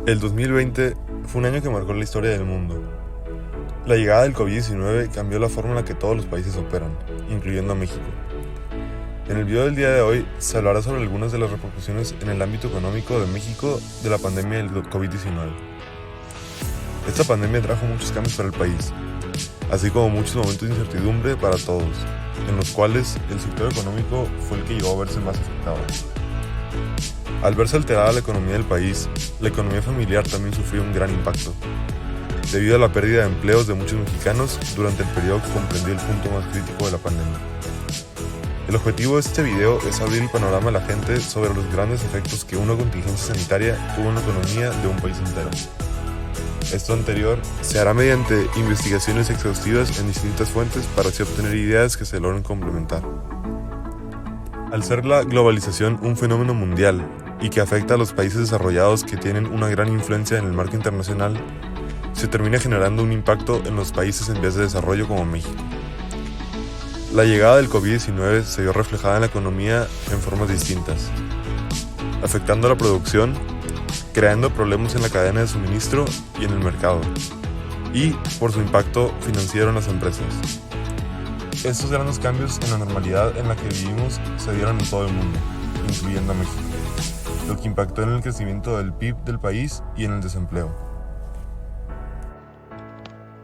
El 2020 fue un año que marcó la historia del mundo. La llegada del COVID-19 cambió la forma en la que todos los países operan, incluyendo a México. En el video del día de hoy se hablará sobre algunas de las repercusiones en el ámbito económico de México de la pandemia del COVID-19. Esta pandemia trajo muchos cambios para el país, así como muchos momentos de incertidumbre para todos, en los cuales el sector económico fue el que llegó a verse más afectado. Al verse alterada la economía del país, la economía familiar también sufrió un gran impacto, debido a la pérdida de empleos de muchos mexicanos durante el periodo que comprendió el punto más crítico de la pandemia. El objetivo de este video es abrir el panorama a la gente sobre los grandes efectos que una contingencia sanitaria tuvo en la economía de un país entero. Esto anterior se hará mediante investigaciones exhaustivas en distintas fuentes para así obtener ideas que se logren complementar. Al ser la globalización un fenómeno mundial y que afecta a los países desarrollados que tienen una gran influencia en el marco internacional, se termina generando un impacto en los países en vías de desarrollo como México. La llegada del COVID-19 se vio reflejada en la economía en formas distintas, afectando la producción, creando problemas en la cadena de suministro y en el mercado, y por su impacto financiero en las empresas. Estos grandes cambios en la normalidad en la que vivimos se dieron en todo el mundo, incluyendo a México, lo que impactó en el crecimiento del PIB del país y en el desempleo.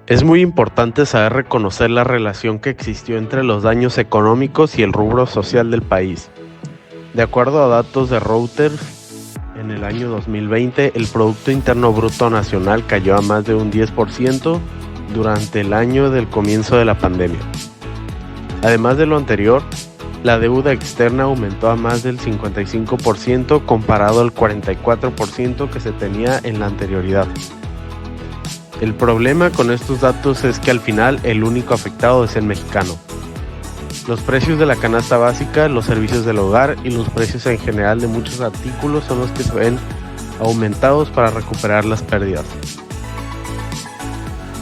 Es muy importante saber reconocer la relación que existió entre los daños económicos y el rubro social del país. De acuerdo a datos de Reuters, en el año 2020 el Producto Interno Bruto Nacional cayó a más de un 10% durante el año del comienzo de la pandemia. Además de lo anterior, la deuda externa aumentó a más del 55% comparado al 44% que se tenía en la anterioridad. El problema con estos datos es que al final el único afectado es el mexicano. Los precios de la canasta básica, los servicios del hogar y los precios en general de muchos artículos son los que se ven aumentados para recuperar las pérdidas.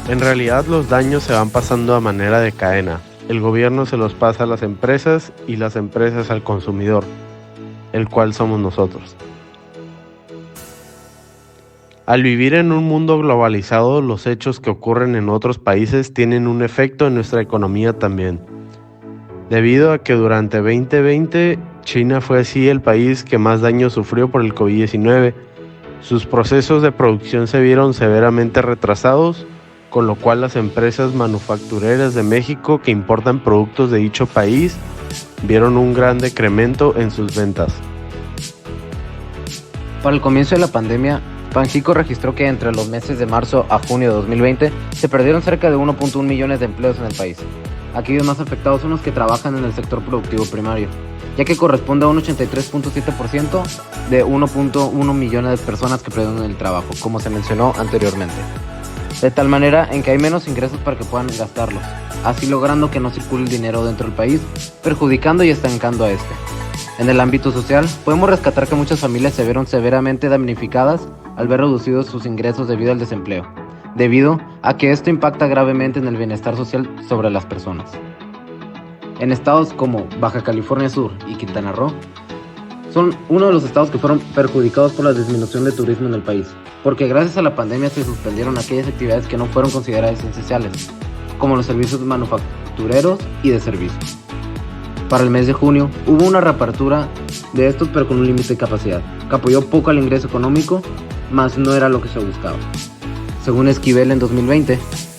En realidad los daños se van pasando a manera de cadena. El gobierno se los pasa a las empresas y las empresas al consumidor, el cual somos nosotros. Al vivir en un mundo globalizado, los hechos que ocurren en otros países tienen un efecto en nuestra economía también. Debido a que durante 2020, China fue así el país que más daño sufrió por el COVID-19, sus procesos de producción se vieron severamente retrasados, con lo cual las empresas manufactureras de México que importan productos de dicho país vieron un gran decremento en sus ventas. Para el comienzo de la pandemia, Banxico registró que entre los meses de marzo a junio de 2020 se perdieron cerca de 1.1 millones de empleos en el país. Aquellos más afectados son los que trabajan en el sector productivo primario, ya que corresponde a un 83.7% de 1.1 millones de personas que perdieron el trabajo, como se mencionó anteriormente. De tal manera en que hay menos ingresos para que puedan gastarlos, así logrando que no circule el dinero dentro del país, perjudicando y estancando a este. En el ámbito social, podemos rescatar que muchas familias se vieron severamente damnificadas al ver reducidos sus ingresos debido al desempleo, debido a que esto impacta gravemente en el bienestar social sobre las personas. En estados como Baja California Sur y Quintana Roo, son uno de los estados que fueron perjudicados por la disminución de turismo en el país, porque gracias a la pandemia se suspendieron aquellas actividades que no fueron consideradas esenciales, como los servicios manufactureros y de servicios. Para el mes de junio hubo una reapertura de estos, pero con un límite de capacidad, que apoyó poco al ingreso económico, mas no era lo que se buscaba. Según Esquivel, en 2020,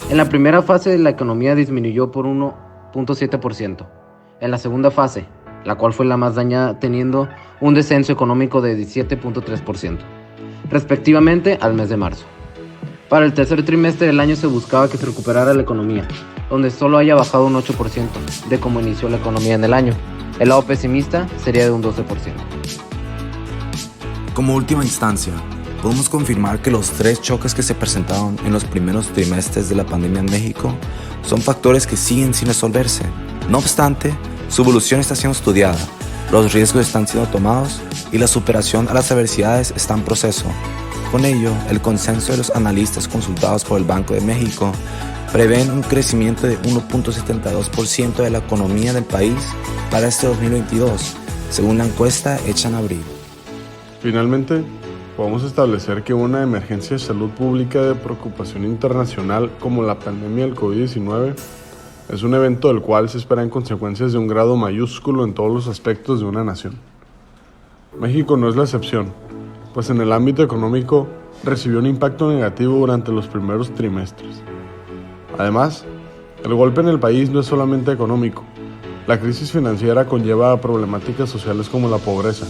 en la primera fase la economía disminuyó por 1.7%. En la segunda fase, la cual fue la más dañada, teniendo un descenso económico de 17.3%, respectivamente al mes de marzo. Para el tercer trimestre del año se buscaba que se recuperara la economía, donde solo haya bajado un 8% de cómo inició la economía en el año. El lado pesimista sería de un 12%. Como última instancia, podemos confirmar que los 3 choques que se presentaron en los primeros trimestres de la pandemia en México son factores que siguen sin resolverse. No obstante, su evolución está siendo estudiada, los riesgos están siendo tomados y la superación a las adversidades está en proceso. Con ello, el consenso de los analistas consultados por el Banco de México prevén un crecimiento de 1.72% de la economía del país para este 2022, según la encuesta hecha en abril. Finalmente, podemos establecer que una emergencia de salud pública de preocupación internacional como la pandemia del COVID-19 es un evento del cual se esperan consecuencias de un grado mayúsculo en todos los aspectos de una nación. México no es la excepción, pues en el ámbito económico recibió un impacto negativo durante los primeros trimestres. Además, el golpe en el país no es solamente económico. La crisis financiera conlleva a problemáticas sociales como la pobreza,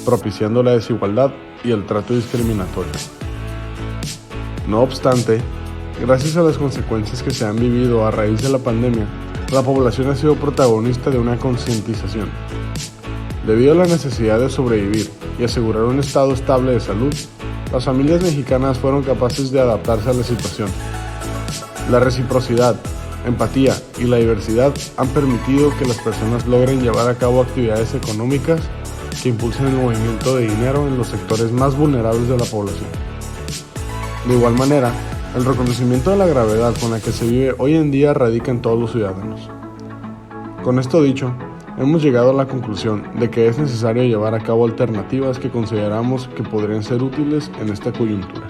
propiciando la desigualdad y el trato discriminatorio. No obstante, gracias a las consecuencias que se han vivido a raíz de la pandemia, la población ha sido protagonista de una concientización. Debido a la necesidad de sobrevivir y asegurar un estado estable de salud, las familias mexicanas fueron capaces de adaptarse a la situación. La reciprocidad, empatía y la diversidad han permitido que las personas logren llevar a cabo actividades económicas que impulsen el movimiento de dinero en los sectores más vulnerables de la población. De igual manera, el reconocimiento de la gravedad con la que se vive hoy en día radica en todos los ciudadanos. Con esto dicho, hemos llegado a la conclusión de que es necesario llevar a cabo alternativas que consideramos que podrían ser útiles en esta coyuntura.